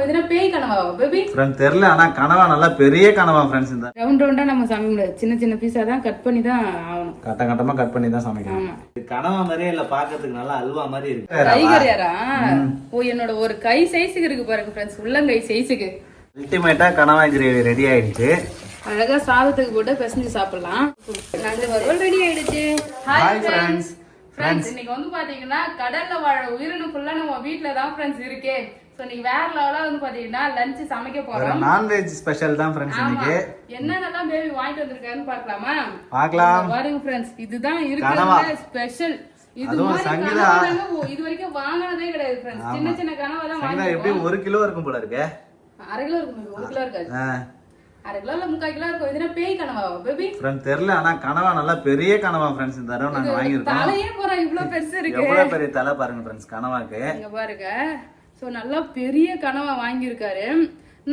இதுனா பேய் கனவா பேபி ஃப்ரெண்ட் தெரியல. ஆனா கனவா நல்லா பெரிய கனவா ஃப்ரெண்ட்ஸ். இந்த ரவுண்ட் ரவுண்டா நம்ம சமைக்க முடியாது, சின்ன சின்ன பீஸா தான் கட் பண்ணி தான் ஆகணும். கட்டமா கட் பண்ணி தான் சமைக்கணும். கனவா மாதிரியே இல்ல, பாக்கிறதுக்கு நல்லா அல்வா மாதிரி இருக்கு. கைகறியாரா? ஓ என்னோட ஒரு கை சைஸுக்கு இருக்கு பாருங்க ஃப்ரெண்ட்ஸ், உள்ளங்கை சைஸுக்கு. அல்டிமேட்டா கனவா கிரேவி ரெடி ஆயிடுச்சு. அழகா சாதத்துக்கு போட்டு பிசைஞ்சு சாப்பிடலாம். நல்ல வறுவல் ரெடி ஆயிடுச்சு. Hi friends. ஃப்ரெண்ட்ஸ் இன்னைக்கு வந்து பாத்தீங்கன்னா கடல்ல வாழ உயிரினம் ஃபுல்லா நம்ம வீட்ல தான் ஃப்ரெண்ட்ஸ் இருக்கே. சோ நீங்க வேற லெவலா வந்து பாத்தீங்கன்னா லஞ்ச் சமைக்க போறோம். நான்வெஜ் ஸ்பெஷல் தான் ஃப்ரெண்ட்ஸ் இன்னைக்கு. என்னென்னலாம் பேபி வாங்கிட்டு வந்திருக்காருன்னு பார்க்கலாமா? பார்க்கலாம். பாருங்க ஃப்ரெண்ட்ஸ், இதுதான் இருக்கிற ஸ்பெஷல். இது வரைக்கும் வாங்கினதே கிடையாது ஃப்ரெண்ட்ஸ். சின்ன சின்ன கனவா தான் வாங்கினோம். எப்படி 1 கிலோ இருக்கும் போல இருக்கு. 1/2 கிலோ இருக்கும். 1 கிலோ இருக்காது. 1/2 கிலோ இல்ல 3/4 கிலோ இருக்கும். இதுனா பேய் கனவா பேபி? ஃப்ரெண்ட் தெரியல. ஆனா கனவா நல்லா பெரிய கனவா ஃப்ரெண்ட்ஸ். இந்த தடவை நாங்க வாங்கி இருக்கோம். தலையே போற இவ்ளோ பெருசு இருக்கு. எவ்வளவு பெரிய தலை பாருங்க ஃப்ரெண்ட்ஸ் கனவாக்கு. இங்க பாருங்க. சோ நல்லா பெரிய கனவா வாங்கி இருக்காரு.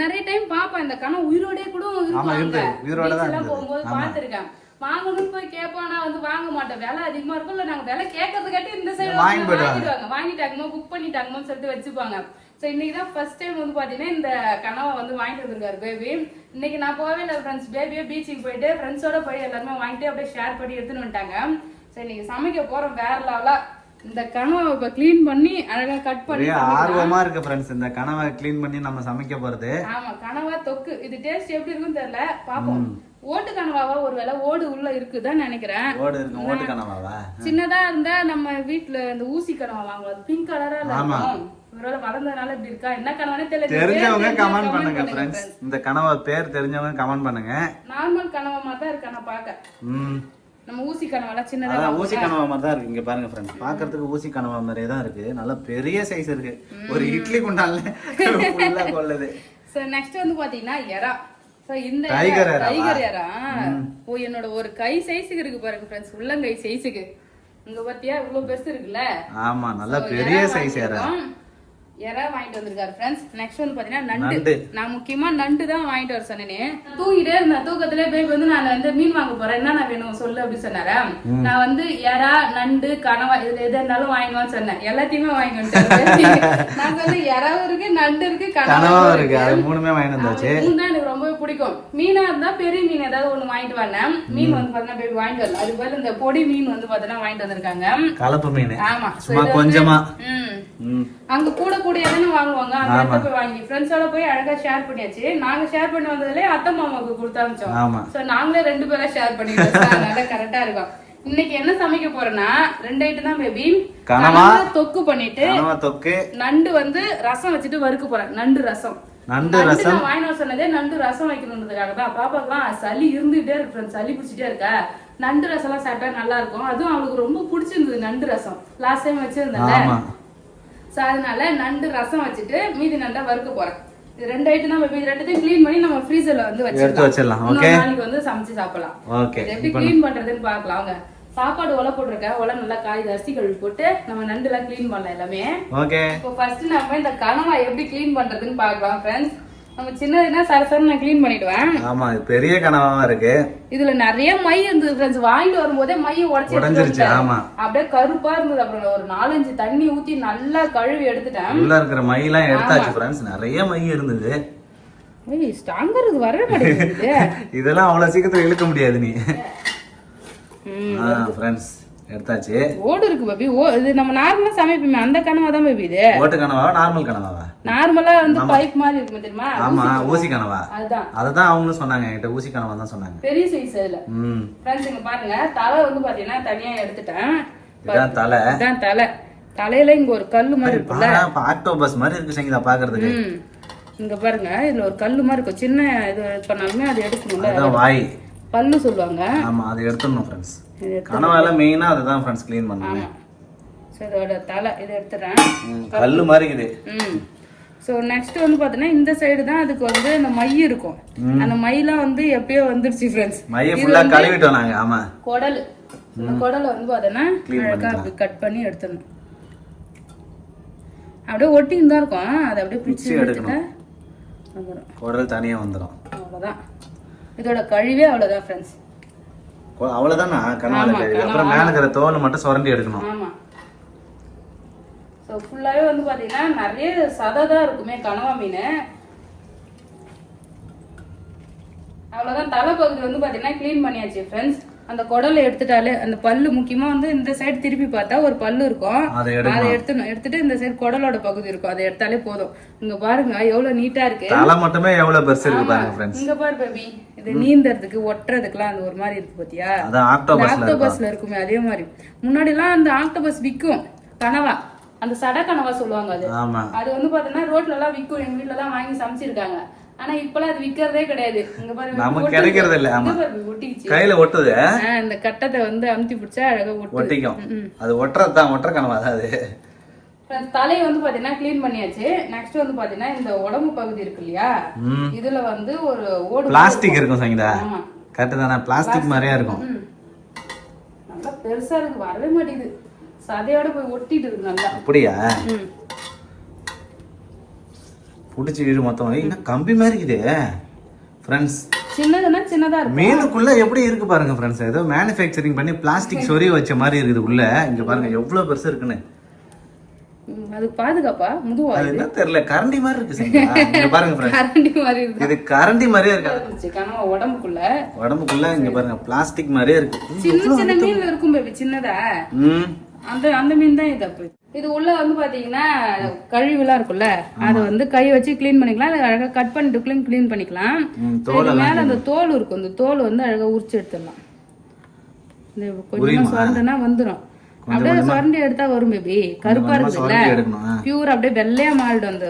நிறைய டைம் பாப்பா இந்த கனவு உயிரோடே கூட இருக்கு. உயிரோட தான் எல்லாம் போகும்போது பாத்துர்க்கேன். வாங்கணும்னு போய் கேட்பானா வந்து வாங்க மாட்டேன், விலை அதிகமா இருக்கும். இல்ல நாங்க விலை கேட்கறதுக்காட்டி இந்த சைடு வாங்கிட்டாங்கமோ புக் பண்ணிட்டாங்கமோ சொல்லிட்டு வச்சுப்பாங்க. சோ இன்னைக்குதான் ஃபர்ஸ்ட் டைம் வந்து பாத்தீங்கன்னா இந்த கனவா வந்து வாங்கிட்டு வந்திருக்காரு பேபி. இன்னைக்கு நான் போவே இல்லை ஃப்ரெண்ட்ஸ். பேபியே பீச்சுக்கு போயிட்டு ஃப்ரெண்ட்ஸோட போய் எல்லாருமே வாங்கிட்டு அப்படியே ஷேர் பண்ணி எடுத்துன்னு வந்துட்டாங்க. சோ இன்னைக்கு சமைக்க போறோம் வேற லெவலா. இந்த கனவை இப்ப கிளீன் பண்ணி அழகா கட் பண்ணி ஆர்வமா இருக்கு ஃப்ரெண்ட்ஸ் இந்த கனவை கிளீன் பண்ணி நம்ம சமைக்க போறது. ஆமா கனவா தொக்கு. இது டேஸ்ட் எப்படி இருக்குன்னு தெரியல, பாப்போம். ஓட்டு கனவாவா? ஒருவேளை ஓடு உள்ள இருக்குதான் நினைக்கிறேன். ஓடு இருக்கு. ஓட்டு கனவாவா? சின்னதா இருந்தா நம்ம வீட்டுல இந்த ஊசி கனவா வாங்குவோம், பிங்க் கலரா இருக்கும். ஒருவேளை வளர்ந்ததுனால இப்படி இருக்கா, என்ன கனவானே தெரியல. தெரிஞ்சவங்க கமெண்ட் பண்ணுங்க ஃப்ரெண்ட்ஸ். இந்த கனவா பேர் தெரிஞ்சவங்க கமெண்ட் பண்ணுங்க. நார்மல் கனவா மாதிரி தான் இருக்கா நான் பாக்க. நம்ம ஊசி கனவாலாம் சின்னதா ஊசி கனவா மாதிரி தான் இருக்கு. இங்க பாருங்க ஃப்ரெண்ட்ஸ், பாக்கிறதுக்கு ஊசி கனவா மாதிரியே தான் இருக்கு. நல்ல பெரிய சைஸ் இருக்கு. ஒரு இட்லி குண்டான்ல ஃபுல்லா கொள்ளுது. சோ நெக்ஸ்ட் வந்து பாத்தீங்கன்னா எறா. சோ இந்த டைகர் எறா ஓ என்னோட ஒரு கை சைஸுக்கு இருக்கு பாருங்க ஃப்ரெண்ட்ஸ், உள்ளங்கை சைஸுக்கு. இங்க பாத்தியா இவ்வளவு பெருசு இருக்குல்ல. ஆமா நல்ல பெரிய சைஸ் எறா வாங்கிட்டு வந்திருக்காரு ஃப்ரெண்ட்ஸ். நெக்ஸ்ட் வந்து பாத்தீங்கன்னா நண்டு. நான் முக்கியமா நண்டு தான் வாங்கிட்டு வர சொன்னேன். தூங்கிட்டே இருந்தேன். தூக்கத்திலே போய் வந்து நான் வந்து மீன் வாங்க போறேன், என்ன வேணும் சொல்லு அப்படின்னு சொன்னாரு. நான் வந்து எறா நண்டு கனவா இதுல எது இருந்தாலும் வாங்கிடுவான்னு சொன்னேன். எல்லாத்தையுமே வாங்கி வந்துட்டேன். நான் வந்து எறாவும் இருக்கு நண்டு இருக்கு கனவாவும் இருக்கு. அது மூணுமே வாங்கிட்டு வந்தாச்சு. தான் எனக்கு ரொம்பவே பிடிக்கும். மீனா இருந்தா பெரிய மீன் ஏதாவது ஒண்ணு வாங்கிட்டு வரேன். மீன் வந்து பாத்தீங்கன்னா பேபி வாங்கிட்டு வரல. அது போல இந்த பொடி மீன் வந்து பாத்தீங்கன்னா வாங்கிட்டு வந்திருக்காங்க. கலப்பு மீன். ஆமா சும்மா கொஞ்சமா. அங்க கூட கூட எதனா வாங்குவாங்க. அங்க போய் வாங்கி ஃப்ரெண்ட்ஸோட போய் அழகா ஷேர் பண்ணியாச்சு. நாங்க ஷேர் பண்ணி வந்ததுல அத்தை மாமாவுக்கு கொடுத்து அனுப்பிச்சோம். சோ நாங்களே 2 பேரா ஷேர் பண்ணிட்டோம். அதனால கரெக்டா இருக்கும். இன்னைக்கு என்ன சமைக்க போறேன்னா 2 ஐட்டம் தான் பேபி. கனவா தொக்கு பண்ணிட்டு நண்டு வந்து ரசம் வச்சுட்டு வறுக்க போறேன். நண்டு ரசம். நண்டு ரசம் வாங்கினு சொன்னதே நண்டு ரசம் வைக்கணுன்றதுக்காக தான். பாப்பாக்குலாம் சளி இருந்துகிட்டே இருக்கு, சளி பிடிச்சிட்டே இருக்கா. நண்டு ரசம் எல்லாம் சாப்பிட்டா நல்லா இருக்கும். அதுவும் அவளுக்கு ரொம்ப பிடிச்சிருந்தது நண்டு ரசம். லாஸ்ட் டைம் வச்சிருந்தேன்ல. சோ அதனால நண்டு ரசம் வச்சுட்டு மீதி நண்டா வறுக்க போறேன். இது 2 ஐட்டம் தான் பேபி. 2த்தையும் க்ளீன் பண்ணி நம்ம ஃப்ரீசர்ல வந்து வச்சிடலாம். ஓகே, நாளைக்கு வந்து சமைச்சு சாப்பிடலாம். ஓகே, எப்படி க்ளீன் பண்றதுன்னு பார்க்கலாம். அவங்க சாப்பாடு ஒலை போட்டுருக்கேன். ஒலை நல்லா காய் அரிசி கழுவி போட்டு நம்ம நண்டு எல்லாம் க்ளீன் பண்ணலாம் எல்லாமே. ஓகே, இப்போ ஃபர்ஸ்ட் நம்ம இந்த கனவா எப்படி க்ளீன் பண்றதுன்னு பார்க்கலாம் ஃப்ரெண்ட்ஸ். நம்ம சின்னதுன்னா சரசரன்னு நான் க்ளீன் பண்ணிடுவேன். ஆமா பெரிய கனவாவா இருக்கு. இதுல நிறைய மை இருந்தது ஃப்ரெண்ட்ஸ். வாங்கிட்டு வரும்போதே மைய உடைஞ்சிருச்சு. ஆமா அப்படியே கருப்பா இருந்தது. அப்புறம் ஒரு 4-5 தண்ணி ஊத்தி நல்லா கழுவி எடுத்துட்டேன். உள்ள இருக்கிற மை எல்லாம் எடுத்தாச்சு ஃப்ரெண்ட்ஸ். நிறைய மை இருந்தது. ஏய் ஸ்ட்ராங்கர் இது வரவே மாட்டேங்குது. இதெல்லாம் அவ்வளவு சீக்கிரத்துல இழுக்க முடியாது நீ. ஃப்ரெண்ட்ஸ் எடுத்தாச்சு. ஓடு இருக்கு பேபி. இது நம்ம நார்மலா சமைப்போமே அந்த கனவா தான் பேபி. இது ஓட்டு கனவாவா நார்மல் கனவாவா? நார்மலா வந்து பைப் மாதிரி இருக்கு தெரியுமா? ஆமா ஊசி கனவா. அதுதான் அவங்களும் சொன்னாங்க என்கிட்ட. ஊசி கனவா தான் சொன்னாங்க. பெரிய சைஸ் அதுல. ஃப்ரெண்ட்ஸ் இங்க பாருங்க, தலை வந்து பாத்தீங்கன்னா தனியா எடுத்துட்டேன். இதான் தலை. இதான் தலை. தலையில இங்க ஒரு கல்லு மாதிரி இருக்குல்ல, ஆக்டோபஸ் மாதிரி இருக்கு சங்கீதா பாக்குறதுக்கு. இங்க பாருங்க இதுல ஒரு கல்லு மாதிரி இருக்கும். சின்ன இது பண்ணாலுமே அது எடுக்கணும்ல. அதான் வாய் பல்லு சொல்லுவாங்க. ஆமா அது எடுத்துடணும் ஃப்ரெண்ட்ஸ். கனவால மெயினா அதுதான் ஃப்ரெண்ட்ஸ் க்ளீன் பண்ணணும். சோ இதோட தலை இத எடுத்துறேன். கல்லு மாதிரி இது. சோ நெக்ஸ்ட் வந்து பாத்தீங்கன்னா இந்த சைடு தான் அதுக்கு வந்து அந்த மை இருக்கும். அந்த மைலாம் வந்து எப்பயோ வந்துருச்சு ஃப்ரெண்ட்ஸ். மைய ஃபுல்லா கழுவிட்டோம் நாங்க. ஆமா குடல். இந்த குடலை வந்து பாத்தீங்கன்னா அழகா கட் பண்ணி எடுத்துறணும். அப்படியே ஒட்டின்னு தான் இருக்கும். அதை அப்படியே பிடிச்சி எடுக்கணும். குடல் தனியா வந்துரும். அவ்வளவுதான். இதோட கழிவே அவ்வளவுதான் ஃப்ரெண்ட்ஸ். அவ்வளவுதானா கனவால கழிவு. அப்புறம் மேல இருக்கிற தோல் மட்டும் சுரண்டி எடுக்கணும். ஆமா ஸோ ஃபுல்லாகவே வந்து பார்த்தீங்கன்னா நிறைய சதை தான் இருக்குமே கனவா மீன். அவ்வளோதான். தலைப்பகுதி வந்து பார்த்தீங்கன்னா க்ளீன் பண்ணியாச்சு ஃப்ரெண்ட்ஸ். அந்த குடலை எடுத்துட்டாலே அந்த பல்லு முக்கியமாக வந்து இந்த சைடு திருப்பி பார்த்தா ஒரு பல்லு இருக்கும், அதை எடுத்துட்டு இந்த சைடு குடலோட பகுதி இருக்கும், அதை எடுத்தாலே போதும். இங்க பாருங்க எவ்வளவு நீட்டா இருக்கு. தலை மட்டுமே எவ்வளவு பெருசு இருக்கு பாருங்க ஃப்ரெண்ட்ஸ். இங்க பாரு பேபி, இது நீந்தறதுக்கு ஒட்டுறதுக்குலாம் அந்த ஒரு மாதிரி இருக்கு பாத்தியா, அது ஆக்டோபஸ்ல இருக்குமே அதே மாதிரி. முன்னாடி எல்லாம் அந்த ஆக்டோபஸ் விக்கும் கனவா, அந்த சட கனவா சொல்லுவாங்க. அது வந்து பாத்தீங்கன்னா ரோட்ல எல்லாம் விக்கும், எங்க வீட்டுல எல்லாம் வாங்கி சமைச்சிருக்காங்க. ஆனா இப்பெல்லாம் அது விக்கிறதே கிடையாது. இங்க பாருங்க நமக்கு கிடைக்கிறது இல்ல. ஆமா, கையில ஒட்டுது. இந்த கட்டத்தை வந்து அமுத்தி பிடிச்சா அழகா ஒட்டிக்கும். அது ஒட்டுறதுதான், ஒட்டுற கனவா தான் அது. தலையை வந்து பாத்தீங்கன்னா கிளீன் பண்ணியாச்சு. நெக்ஸ்ட் வந்து பாத்தீங்கன்னா இந்த உடம்பு பகுதி இருக்கு இல்லையா, இதுல வந்து ஒரு ஓடு பிளாஸ்டிக் இருக்கும் சங்கீதா. கரெக்ட் தானே, பிளாஸ்டிக் மாதிரியா இருக்கும். நல்லா பெருசா இருக்கு, வரவே மாட்டேங்குது, சதையோட போய் ஒட்டிட்டு இருக்கு நல்லா. அப்படியா? புடிச்சு வீடு மொத்தம் என்ன கம்பி மாதிரி இருக்குது ஃப்ரெண்ட்ஸ். சின்னதுன்னா சின்னதா இருக்கு. மீனுக்குள்ள எப்படி இருக்கு பாருங்க ஃப்ரெண்ட்ஸ், ஏதோ மேனுஃபேக்சரிங் பண்ணி பிளாஸ்டிக் சொறி வச்ச மாதிரி இருக்குது உள்ள. இங்க பாருங்க எவ்வளவு பெருசு இருக்குன்னு. அது பாதுகாப்பா முதுவா அது என்ன தெரியல, கரண்டி மாதிரி இருக்கு. இங்க பாருங்க ஃப்ரெண்ட்ஸ், கரண்டி மாதிரி இருக்கு. இது கரண்டி மாதிரியே இருக்கு கனவா உடம்புக்குள்ள. இங்க பாருங்க பிளாஸ்டிக் மாதிரியே இருக்கு. சின்ன சின்ன மீன் இருக்கும் பேபி, சின்னதா. அந்த மீன் தான் இது. அப்படி இது உள்ள வந்து பாத்தீங்கன்னா கழிவுலாம் இருக்குல்ல, அதை வந்து கை வச்சு கிளீன் பண்ணிக்கலாம், அதை அழகா கட் பண்ணிட்டு கிளீன் பண்ணிக்கலாம். மேல அந்த தோல் இருக்கும், அந்த தோல் வந்து அழகா உரிச்சு எடுத்துடலாம். இந்த கொஞ்சமா சுரண்டனா வந்துடும், அப்படியே சுரண்டி எடுத்தா வரும் பேபி. கருப்பா இருக்குல்ல, பியூர் அப்படியே வெள்ளையா மாறிடும். அந்த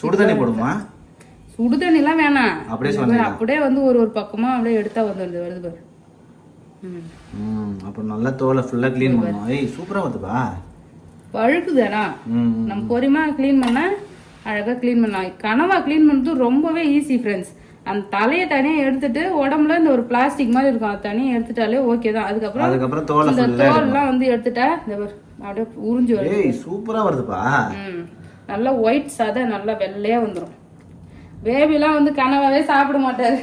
சுடுதண்ணி போடுமா? சுடுதண்ணி எல்லாம் வேணாம், அப்படியே வந்து ஒரு ஒரு பக்கமா அப்படியே எடுத்தா வந்து வருது பாரு. அப்புறம் நல்லா தோலை ஃபுல்லா க்ளீன் பண்ணணும். ஏய் சூப்பரா வருதுப்பா. பழுக்குதானா, நம்ம பொறுமையா க்ளீன் பண்ணா அழகா க்ளீன் பண்ணலாம். கனவா க்ளீன் பண்றது ரொம்பவே ஈஸி ஃப்ரெண்ட்ஸ். அந்த தலையை தனியாக எடுத்துட்டு உடம்புல இந்த ஒரு பிளாஸ்டிக் மாதிரி இருக்கும், அது தனியாக எடுத்துட்டாலே ஓகே தான். அதுக்கப்புறம் தோல்லாம் வந்து எடுத்துட்டா இந்த அப்படியே உறிஞ்சு வருது. சூப்பரா வருதுப்பா. நல்லா ஒயிட் சதை நல்லா வெள்ளையா வந்துடும். பேபிலாம் வந்து கனவாவே சாப்பிட மாட்டாரு.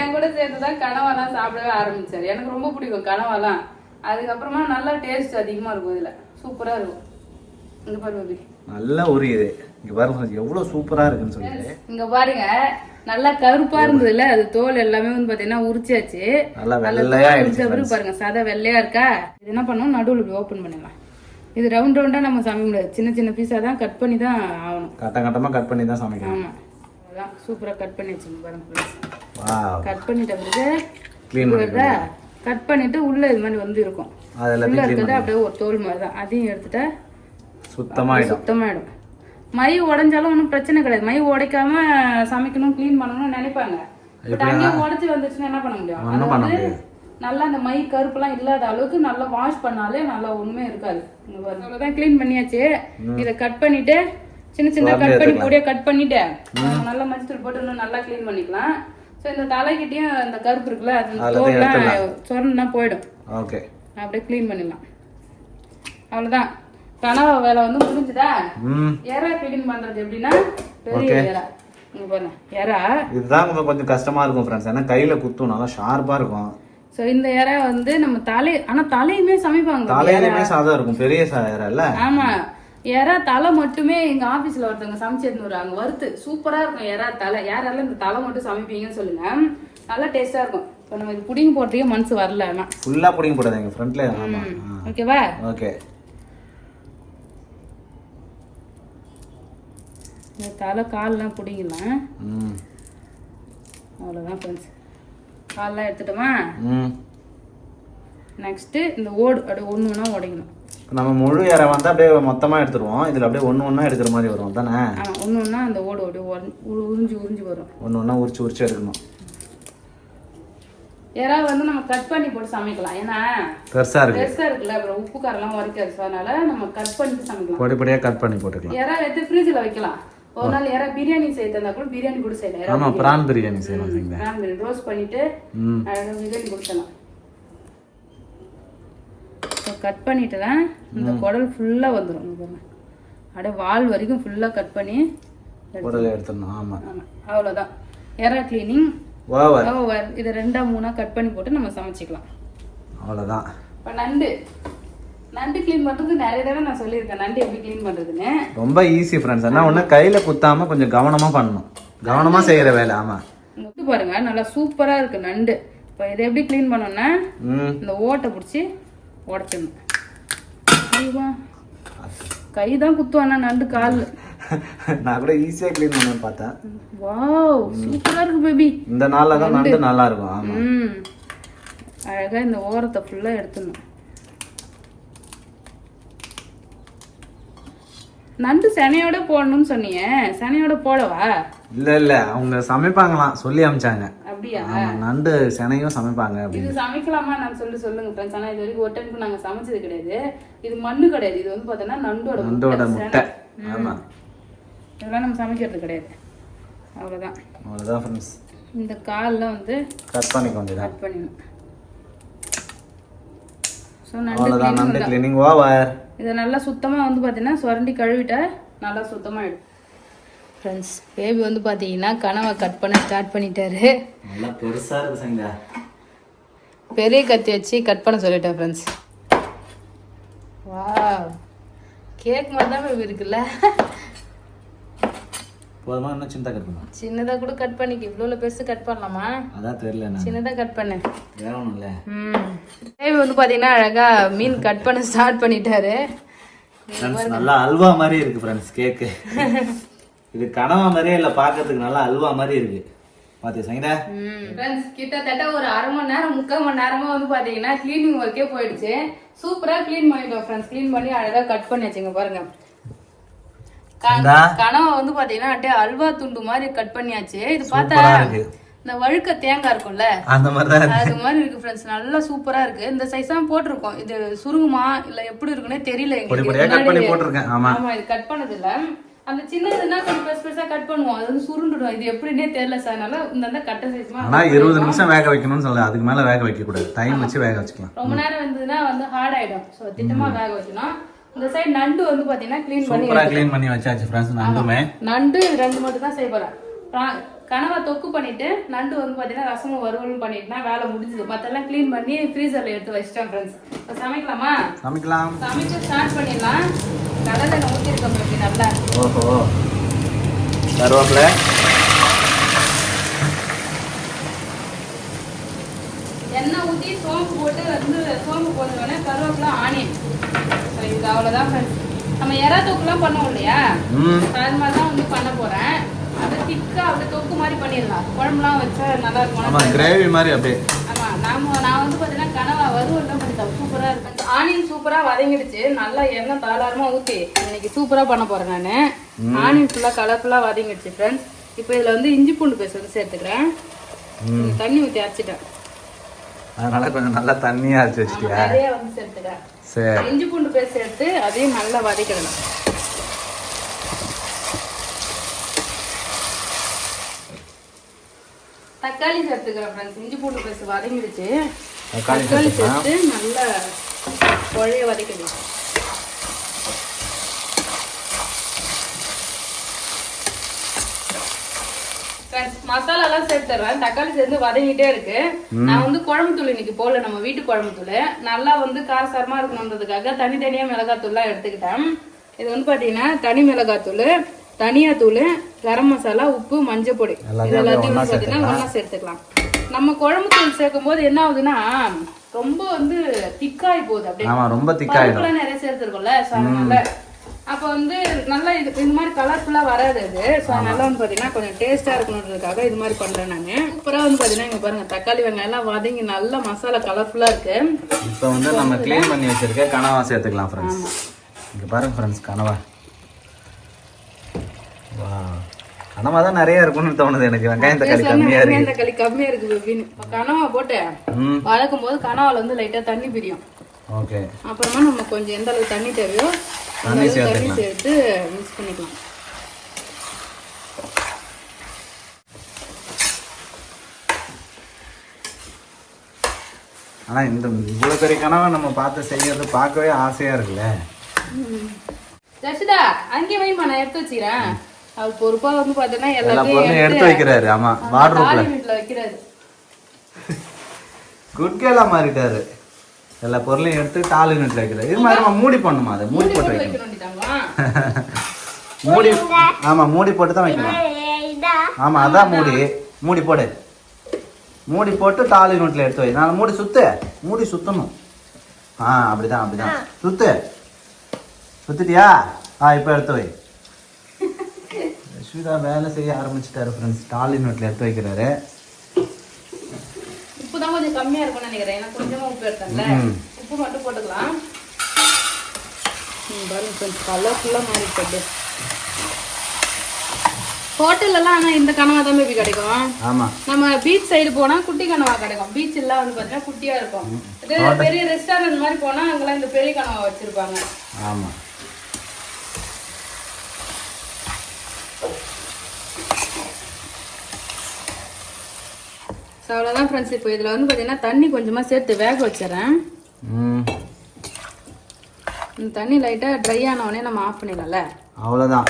என் கூட சேர்த்துதான் கனவாலாம் சாப்பிடவே ஆரம்பிச்சாரு. எனக்கு ரொம்ப பிடிக்கும் கனவாலாம். அதுக்கப்புறமா நல்லா டேஸ்ட் அதிகமா இருக்கும், இதுல சூப்பரா இருக்கும். இங்க பாருங்க பேபி, நல்லா உரியுது. இங்க பாருங்க எவ்வளவு சூப்பரா இருக்குன்னு சொல்லிட்டு. இங்க பாருங்க நல்லா கருப்பா இருந்ததுல, அது தோல் எல்லாமே வந்து பாத்தீங்கன்னா உரிச்சாச்சு. பாருங்க சதை வெள்ளையா இருக்கா. இது என்ன பண்ணுவோம், நடுவுல இப்படி ஓபன் பண்ணிடலாம். இது ரவுண்ட் ரவுண்டா நம்ம சமைக்க முடியாது, சின்ன சின்ன பீஸா தான் கட் பண்ணி தான் ஆகணும். கட்டமா கட் பண்ணி தான் சமைக்கணும். ஆமா, அதான் சூப்பரா கட் பண்ணி வச்சுங்க பாருங்க. கட் பண்ணிட்ட பிறகு க்ளீன் பண்ணிடுறா. கட் பண்ணிட்டு உள்ள இது மாதிரி வந்து இருக்கும், உள்ள இருக்கிறது அப்படியே ஒரு தோல் மாதிரி தான். அதையும் எடுத்துட்டா சுத்தமாயிடும். மை உடைஞ்சாலும் ஒன்றும் பிரச்சனை கிடையாது. மை உடைக்காம சமைக்கணும் க்ளீன் பண்ணணும்னு நினைப்பாங்க. பட் அங்கேயே உடைச்சி வந்துச்சுன்னா என்ன பண்ண முடியும்? அதாவது நல்லா அந்த மை கருப்புலாம் இல்லாத அளவுக்கு நல்லா வாஷ் பண்ணாலே நல்லா ஒண்ணுமே இருக்காது. அவ்வளவுதான், க்ளீன் பண்ணியாச்சு. இதை கட் பண்ணிட்டு சின்ன சின்ன கட் பண்ணி பொடியா கட் பண்ணிட்டு நல்லா மஞ்சள் போட்டு இன்னும் நல்லா க்ளீன் பண்ணிக்கலாம். ஸோ இந்த தலைக்கிட்டையும் அந்த கருப்பு இருக்குல்ல, அது தோல்லாம் சொரணுன்னா போயிடும். அப்படியே க்ளீன் பண்ணிடலாம். அவ்வளவுதான், கனவா வேலை வந்து முடிஞ்சுதா. எறா க்ளீன் பண்றது எப்படின்னா, பெரிய எறா இங்க பாருங்க, எறா இதுதான் கொஞ்சம் கஷ்டமா இருக்கும் ஃப்ரெண்ட்ஸ், ஏன்னா கையில குத்தும், நல்லா ஷார்ப்பா இருக்கும். சோ இந்த எறா வந்து நம்ம தலையுமே சமைப்பாங்க, தலையுமே சாதம் இருக்கும், பெரிய எறா இல்ல. ஆமா, எறா தலை மட்டுமே எங்க ஆபீஸ்ல ஒருத்தவங்க சமைச்சு எடுத்து வருவாங்க, வறுத்து சூப்பரா இருக்கும் எறா தலை. யாரெல்லாம் இந்த தலை மட்டும் சமைப்பீங்கன்னு சொல்லுங்க, நல்லா டேஸ்டா இருக்கும். இப்போ நம்ம இது புடிங்க போடுறதுக்கே மனசு வரல, ஆனா ஃபுல்லா புடிங்க போடாதீங்க ஃப்ரண்ட்ல. ஆமா, ஓகேவா? ஓகே. இந்த தலை கால்லாம் புடிங்கலாம். அவ்வளவுதான் ஃப்ரெண்ட்ஸ், கால்லாம் எடுத்துட்டோமா. நெக்ஸ்ட் இந்த ஓடு அப்படியே ஒன்று ஒன்றா உடைக்கணும். நம்ம முழு எறா வந்து அப்படியே மொத்தமா எடுத்துருவோம், இதுல அப்படியே ஒன்று ஒன்றா எடுக்கிற மாதிரி வரும் தானே? ஒன்று ஒன்றா அந்த ஓடு அப்படியே உறிஞ்சு உறிஞ்சு வரும், ஒன்று ஒன்றா உரிச்சு உரிச்சு எடுக்கணும். எறா வந்து நம்ம கட் பண்ணி போட்டு சமைக்கலாம், ஏன்னா பெருசா இருக்குல்ல, அப்புறம் உப்பு காரெல்லாம் உரைக்காது. ஸோ அதனால நம்ம கட் பண்ணிட்டு சமைக்கலாம், பொடி பொடியா கட் பண்ணி போட்டுக்கலாம். எறா எடுத்து ஃப்ரிட்ஜில் வைக்கலாம். ஒரு நாள் எறா பிரியாணி செய்யறதா கூட பிரியாணி கூட செய்யலாம். ஆமா, பிரான் பிரியாணி செய்யலாம். பிரான் பிரியாணி ரோஸ்ட் பண்ணிட்டு அழகாக பிரியாணி கொடுக்கலாம். கட் பண்ணிட்டு தான் இந்த குடல் ஃபுல்லா வந்துடும், அப்படியே வால் வரைக்கும் ஃபுல்லா கட் பண்ணி குடல் எடுத்துடணும். ஆமா, அவ்வளவுதான் எறா கிளீனிங் ஓவர். இதை 2 3 கட் பண்ணி போட்டு நம்ம சமைச்சிக்கலாம், அவ்வளவுதான். இப்போ நண்டு நண்டு க்ளீன் பண்றது நிறைய தடவை நான் சொல்லியிருக்கேன், நண்டு எப்படி க்ளீன் பண்றதுன்னு. ரொம்ப ஈஸி ஃப்ரெண்ட்ஸ். என்ன ஒண்ணு கையில குத்தாம கொஞ்சம் கவனமா பண்ணணும், கவனமா செய்யற வேலை. ஆமா இங்க பாருங்க நல்லா சூப்பரா இருக்கு நண்டு. இப்போ இதை எப்படி க்ளீன் பண்ணோம்னா இந்த ஓட்டை பிடிச்சி உடச்சிடணும். கை தான் குத்துவானா நண்டு கால். நான் கூட ஈஸியா க்ளீன் பண்ணணும்னு பார்த்தேன். வாவ் சூப்பரா இருக்கு பேபி. இந்த நாள்ல தான் நண்டு நல்லா இருக்கும். ஆமா அழகா இந்த ஓரத்தை ஃபுல்லா எடுத்துடணும். நண்டு சனையோட போடணும்னு சொன்னீங்க, சனையோட போடவா? இல்ல அவங்க சமைப்பாங்களாம், சொல்லி அமிச்சாங்க. அப்படியா? நண்டு சனையும் சமைப்பாங்க. இது சமைக்கலாமா நான் சொல்லுங்க ஃப்ரெண்ட்ஸ். ஆனா இது வரைக்கும் ஒரு டைம் நாங்க சமைச்சது கிடையாது. இது மண்ணு கிடையாது, இது வந்து பார்த்தோன்னா நண்டோட முட்டை. ஆமா இதெல்லாம் நம்ம சமைக்கிறது கிடையாது. அவ்வளவுதான் ஃப்ரெண்ட்ஸ். இந்த கால்ல வந்து கட் பண்ணிடணும். ஸோ நண்டு க்ளீனிங் ஓவர். இதை நல்லா சுத்தமாக வந்து பார்த்தீங்கன்னா சுரண்டி கழுவிட்டா நல்லா சுத்தமாகிடும் ஃப்ரெண்ட்ஸ். பேபி வந்து பார்த்தீங்கன்னா கனவை கட் பண்ண ஸ்டார்ட் பண்ணிட்டாரு. நல்லா பெருசாக இருக்கு சங்கா. பெரிய கத்தி வச்சு கட் பண்ண சொல்லிட்டேன் ஃப்ரெண்ட்ஸ். வாவ் கேக் மாதிரி தான் பேபி இருக்குல்ல. போதுமா? இன்னும் சின்னதாக கட் பண்ணலாம். சின்னதாக கூட கட் பண்ணிக்க. இவ்வளோ பெருசு கட் பண்ணலாமா? அதான் தெரியல. சின்னதாக கட் பண்ணேன். வேணும்ல. பேபி வந்து பார்த்தீங்கன்னா அழகா மீன் கட் பண்ண ஸ்டார்ட் பண்ணிட்டாரு. நல்லா அல்வா மாதிரி இருக்கு ஃப்ரெண்ட்ஸ் கேக்கு. இது கனவா மாதிரியே இல்லை, பார்க்கறதுக்கு நல்லா அல்வா மாதிரி இருக்கு. பாத்தீங்க சங்கீதா ஃப்ரெண்ட்ஸ், கிட்டத்தட்ட ஒரு அரை மணி நேரம் 3/4 மணி நேரமா வந்து பாத்தீங்கன்னா கிளீனிங் ஒர்க்கே போயிடுச்சு. சூப்பரா கிளீன் பண்ணிட்டோம் ஃப்ரெண்ட்ஸ். கிளீன் பண்ணி அழகா கட் பண்ணி வச்சுங்க பாருங்க. கனவை வந்து பாத்தீங்கன்னா அப்படியே அல்வா துண்டு மாதிரி கட் பண்ணியாச்சு. இது பார்த்தா இந்த வழுக்க தேங்காய் இருக்கும்ல அது மாதிரி இருக்கு ஃப்ரெண்ட்ஸ். நல்லா சூப்பரா இருக்கு. இந்த சைஸ் தான் போட்டிருக்கோம். இது சுருங்குமா இல்ல எப்படி இருக்குன்னே தெரியல. ஆமா இது கட் பண்ணது இல்ல. அந்த சின்னதுன்னா கொஞ்சம் பெருசா கட் பண்ணுவோம், அது வந்து சுருண்டுடும். இது எப்படின்னே தெரியல சார். அதனால இந்த கட்ட சைஸ்மா. ஆனா 20 நிமிஷம் வேக வைக்கணும்னு சொல்ல, அதுக்கு மேல வேக வைக்க கூடாது. டைம் வச்சு வேக வச்சுக்கலாம். ரொம்ப நேரம் இருந்ததுன்னா வந்து ஹார்ட் ஆயிடும். சோ திட்டமா வேக வைக்கணும். இந்த சைடு நண்டு வந்து பாத்தீங்கன்னா க்ளீன் பண்ணி வச்சாச்சு ஃப்ரெண்ட்ஸ். நண்டு 2 மட்டும் தான் செய்ய போறேன். கனவா தொக்கு பண்ணிட்டு நண்டு வந்து பாத்தீங்கன்னா ரசமும் வறுவலும் பண்ணிட்டுனா வேலை முடிஞ்சது. மத்தெல்லாம் க்ளீன் பண்ணி ஃப்ரீசர்ல எடுத்து வச்சிட்டேன் ஃப்ரெண்ட்ஸ். சமைக்கலாமா? சமைக்க ஸ்டார்ட் பண்ணிடலாம். கடலை ஊற்றிருக்கோம் எப்படி நல்லா. ஓஹோ கருவேப்பிலை, எண்ணெய் ஊற்றி சோம்பு போட்டு வந்து சோம்பு போடுறோன்னே கருவேப்பிலை, ஆனியன். இது அவ்வளோதான் ஃப்ரெண்ட்ஸ். நம்ம எறா தொக்குலாம் பண்ணுவோம் இல்லையா, அது மாதிரி தான் வந்து பண்ண போறேன். அதை திக்கா அப்படியே தொக்கு மாதிரி பண்ணிடலாம். குழம்புலாம் வச்சா நல்லா இருக்கும், கிரேவி மாதிரி அப்படியே. ஆமா நான் வந்து பாத்தீங்கன்னா கனவா வறுவல் தான் பண்ணிட்டேன். சூப்பரா இருக்கு. ஆனியன் சூப்பரா வதங்கிடுச்சு. நல்லா எண்ணெய் தாராளமா ஊத்தி இன்னைக்கு சூப்பரா பண்ண போறேன் நானு. ஆனியன் ஃபுல்லா கலர்ஃபுல்லா வதங்கிடுச்சு ஃப்ரெண்ட்ஸ். இப்போ இதுல வந்து இஞ்சி பூண்டு பேஸ்ட் வந்து சேர்த்துக்கிறேன். தண்ணி ஊற்றி அரைச்சிட்டேன், அதனால கொஞ்சம் நல்லா தண்ணியா அரைச்சு வச்சிட்டியா? நிறைய வந்து சேர்த்துக்கிறேன். சரி, இஞ்சி பூண்டு பேஸ்ட் சேர்த்து அதையும் நல்லா வதக்கிடணும். தக்காளி சேர்த்துக்கிறேன் ஃப்ரெண்ட்ஸ். இஞ்சி பூண்டு பேஸ்ட் வதங்கிடுச்சு. தக்காளி சேர்த்து நல்லா குழைய வதக்கிடுங்க. மசாலாலாம் சேர்த்துறேன். தக்காளி சேர்ந்து வதங்கிட்டே இருக்கு. நான் வந்து குழம்பு தூள் இன்னைக்கு போடல, நம்ம வீட்டு குழம்பு தூள். நல்லா வந்து காரசாரமா இருக்கணுன்றதுக்காக தனித்தனியா மிளகாத்தூள்லாம் எடுத்துக்கிட்டேன். இது வந்து பாத்தீங்கன்னா தனி மிளகாத்தூள், தனியா தூள், கரம் மசாலா, உப்பு, மஞ்சள் பொடி இது எல்லாத்தையும் பாத்தீங்கன்னா ஒண்ணா சேர்த்துக்கலாம். நம்ம குழம்பு தூள் சேர்க்கும் போது என்ன ஆகுதுன்னா ரொம்ப வந்து திக்காய் போகுது. அப்படியே ரொம்ப திக்காயிடும். நிறைய சேர்த்துருக்கோம்ல, அதனால அப்ப வந்து நல்லா இது மாதிரி கலர்ஃபுல்லா வராது அது. ஸோ அதனால வந்து பாத்தீங்கன்னா கொஞ்சம் டேஸ்டா இருக்கணுன்றதுக்காக இது மாதிரி பண்றேன் நானு. சூப்பரா வந்து பாத்தீங்கன்னா இங்க பாருங்க தக்காளி வெங்காயம் எல்லாம் வதங்கி நல்லா மசாலா கலர்ஃபுல்லா இருக்கு. இப்போ வந்து நம்ம க்ளீன் பண்ணி வச்சிருக்க கனவா சேர்த்துக்கலாம் ஃப்ரெண்ட்ஸ். இங்க பாருங்க ஃப்ரெண்ட்ஸ், கனவா கனவா தான் நிறைய இருக்கும்னு தோணுது எனக்கு. வெங்காயம் தக்காளி கம்மியா இருக்கு. தக்காளி கம்மியா இருக்கு அப்படின்னு கனவா போட்டு வதக்கும் போது கனவால வந்து லைட்டா தண்ணி பிரியும். ஓகே, அப்புறமா நம்ம கொஞ்சம் எந்த அளவுக்கு தண்ணி தேவையோ தண்ணி சேர்த்து மிக்ஸ் பண்ணிக்கலாம். ஆனா இந்த இவ்வளவு பெரிய கனவை நம்ம பார்த்து செய்யறது பார்க்கவே ஆசையா இருக்குல்ல. ஜெசிதா அங்கே வைமா, நான் எடுத்து வச்சுக்கிறேன். அவர் பொறுப்பா வந்து பாத்தீங்கன்னா எல்லாத்தையும் எடுத்து வைக்கிறாரு. ஆமா, வார்ட்ரோப்ல வீட்ல வைக்கிறாரு. குட் கேலா மாறிட்டாரு. எல்லா பொருளையும் எடுத்து டால் யூனிட்ல வைக்கிறது. இது மாதிரி மூடி பண்ணுமா? அதை மூடி போட்டு வைக்கணும். மூடி ஆமா மூடி போட்டு தான் வைக்கணும். ஆமா அதான் மூடி போடு. மூடி போட்டு டால் யூனிட்ல எடுத்து வை. நான் மூடி சுத்தணும். அப்படிதான் சுத்திட்டியா? இப்போ எடுத்து வை. யஸ்விதா வேலை செய்ய ஆரம்பிச்சிட்டாரு ஃப்ரெண்ட்ஸ். டால் யூனிட்ல எடுத்து வைக்கிறாரு. உப்பு தான் கொஞ்சம் கம்மியா இருக்கும்னு நினைக்கிறேன். ஏன்னா கொஞ்சமா உப்பு எடுத்தேன்ல, உப்பு மட்டும் போட்டுக்கலாம். பாருங்க ஃப்ரெண்ட்ஸ், கலர்ஃபுல்லா மாறிட்டு. ஹோட்டல்லாம் ஆனா இந்த கனவா தான் பேபி கிடைக்கும். ஆமா நம்ம பீச் சைடு போனா குட்டி கனவா கிடைக்கும். பீச் எல்லாம் வந்து பாத்தீங்கன்னா குட்டியா இருக்கும். பெரிய ரெஸ்டாரண்ட் மாதிரி போனா அங்கெல்லாம் இந்த பெரிய கனவா வச்சிருப்பாங்க. ஆமா அவ்வளோதான் ஃப்ரெண்ட்ஸ். இப்போ இதில் வந்து பார்த்தீங்கன்னா தண்ணி கொஞ்சமாக சேர்த்து வேக வச்சிடறேன். இந்த தண்ணி லைட்டாக ட்ரை ஆனவொடனே நம்ம ஆஃப் பண்ணிடலாம்ல. அவ்வளோதான்.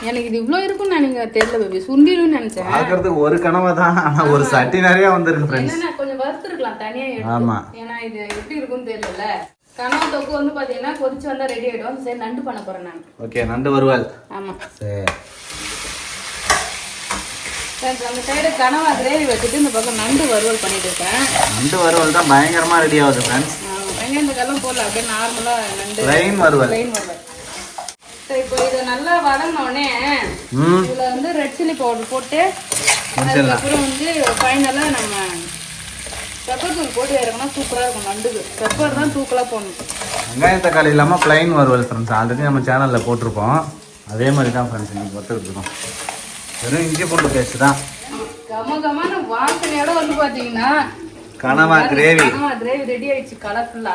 எனக்கு இது இவ்வளோ இருக்கும்னு நான் நீங்கள் தெரியல பேபி, சுண்டிடும்னு நினச்சேன். பார்க்கறதுக்கு ஒரு கனவை தான், ஆனால் ஒரு சட்டி நிறைய வந்துருக்கு ஃப்ரெண்ட்ஸ். என்னன்னா கொஞ்சம் வறுத்துருக்கலாம் தனியாக எடுத்து. ஏன்னா இது எப்படி இருக்கும்னு தெரியல. கனவா தொக்கு வந்து பார்த்தீங்கன்னா கொதிச்சு வந்தால் ரெடி ஆகிடும். சரி நண்டு பண்ண போகிறேன் நான். ஓகே நண்டு வறுவல். ஆமாம் சரி. அந்த சைடு கனவா கிரேவி வச்சுட்டு இந்த பக்கம் நண்டு வறுவல் பண்ணிட்டு இருக்கேன். நண்டு வறுவல் தான் பயங்கரமா ரெடி ஆகுது ஃப்ரெண்ட்ஸ். வெங்காயத்துக்கெல்லாம் போடல, அப்படியே நார்மலா நண்டு ப்ளைன் வறுவல். சரி இப்போ இதை நல்லா வதங்கினோடனே இதுல வந்து ரெட் சில்லி பவுடர் போட்டு அதுக்கப்புறம் வந்து ஃபைனலா நம்ம பெப்பர் தூள் போட்டு இறங்கினா சூப்பரா இருக்கும். நண்டுக்கு பெப்பர் தான் தூக்கலா போடணும். வெங்காயம் தக்காளி இல்லாம ப்ளைன் வறுவல் ஃப்ரெண்ட்ஸ் ஆல்ரெடி நம்ம சேனல்ல போட்டிருப்போம். அதே மாதிரி தான் ஃப்ரெண்ட்ஸ் இன்னைக்கு ஒத்துக்கிட்டு இருக்கோம். வெறும் இஞ்சி பூண்டு பேஸ்ட் தான். கமகமான வாசனையோட வந்து பாத்தீங்கன்னா கனவா கிரேவி ரெடி ஆயிடுச்சு. கலர்ஃபுல்லா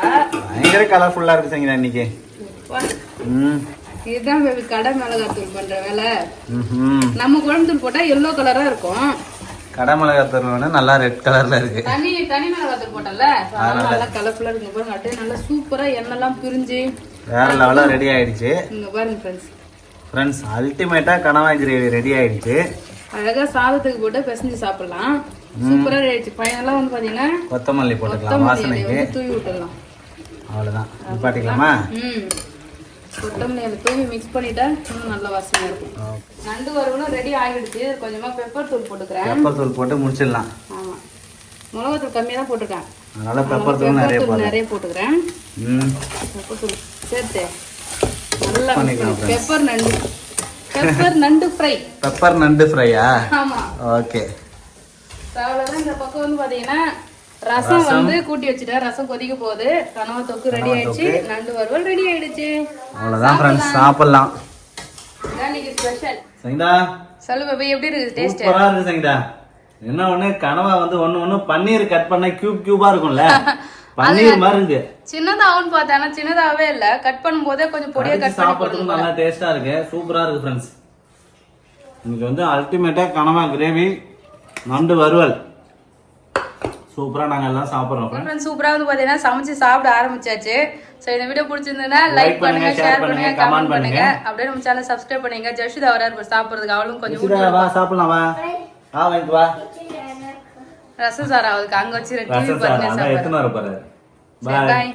பயங்கர கலர்ஃபுல்லா இருக்கு சங்கீதா இன்னைக்கு. இதுதான் பேபி கடை மிளகாத்தூள் பண்ற வேலை. நம்ம குழம்புத்தூள் போட்டா எல்லோ கலரா இருக்கும். கடை மிளகாத்தூள் நல்லா ரெட் கலர்ல இருக்கு. தனி மிளகாத்தூள் போட்டல நல்லா கலர்ஃபுல்லா இருக்கு. பாருங்க அப்படியே நல்லா சூப்பரா எண்ணெய்லாம் பிரிஞ்சு வேற லெவலா ரெடி ஆயிடுச்சு. இங்க பாருங்க ஃப்ரெண்ட்ஸ் அல்டிமேட்டா கனவா கிரேவி ரெடி ஆயிடுச்சு. அழகா சாதத்துக்கு போட்டு பிசைஞ்சு சாப்பிடலாம். சூப்பரா ரெடி ஆயிடுச்சு. ஃபைனலா வந்து பாத்தீங்கன்னா கொத்தமல்லி போட்டுக்கலாம் வாசனைக்கு. தூவி விட்டுடலாம். அவ்வளவுதான். நிப்பாட்டிக்கலாமா? கொத்தமல்லி தூவி மிக்ஸ் பண்ணிட்டா இன்னும் நல்ல வாசனை இருக்கும். நண்டு வறுவலும் ரெடி ஆகிடுச்சு. கொஞ்சமா பெப்பர் தூள் போட்டுக்கிறேன். பெப்பர் தூள் போட்டு முடிச்சிடலாம். ஆமா மிளகாத்தூள் கம்மியா தான் போட்டிருக்கேன். அதனால பெப்பர் தூள் நிறைய போட்டுக்கிறேன். பெப்பர் தூள் சேர்த்து நல்லா பெப்பர் நண்டு ஃப்ரை. பெப்பர் நண்டு ஃப்ரையா? ஆமா ஓகே. அவ்வளவுதான். இந்த பக்கம் வந்து பாத்தீங்கன்னா ரசம் வந்து கூட்டி வச்சுட்டேன். ரசம் கொதிக்க போகுது. கனவா தொக்கு ரெடி ஆயிடுச்சு. நண்டு வறுவல் ரெடி ஆயிடுச்சு. அவ்வளவுதான் ஃப்ரெண்ட்ஸ் சாப்பிடலாம். இன்னைக்கு ஸ்பெஷல். சங்கீதா சொல்லு பேபி எப்படி இருக்கு டேஸ்ட்? சூப்பரா இருக்கு சங்கீதா. என்ன ஒண்ணு கனவா வந்து ஒண்ணு பன்னீர் கட் பண்ண கியூபா இருக்கும்ல, பன்னீர் மாதிரி இருக்கு. சின்னதாவும் பார்த்தானா சின்னதாவே இல்ல, கட் பண்ணும்போதே கொஞ்சம் பொடியா கட் பண்ணி சாப்பிடுறதுக்கு நல்லா டேஸ்டா இருக்கு. சூப்பரா இருக்கு ஃப்ரெண்ட்ஸ். இன்னைக்கு வந்து அல்டிமேட்டா கனவா கிரேவி நண்டு வறுவல் சூப்பரா நாங்க எல்லாம் சாப்பிடுறோம் ஃப்ரெண்ட்ஸ். சூப்பரா வந்து பாத்தீங்கன்னா சமைச்சு சாப்பிட ஆரம்பிச்சாச்சு. சோ இந்த வீடியோ பிடிச்சிருந்தா லைக் பண்ணுங்க, ஷேர் பண்ணுங்க, கமெண்ட் பண்ணுங்க. அப்படியே நம்ம சேனல் சப்ஸ்கிரைப் பண்ணுங்க. ஜெஷிதா வராரு சாப்பிடுறதுக்கு. அவளும் கொஞ்சம் வா சாப்பிடலாம். வா வாங்கிட்டு வா. ரசம் சார் அவருக்கு அங்க வச்சு டிவி பாருங்க. பாய்.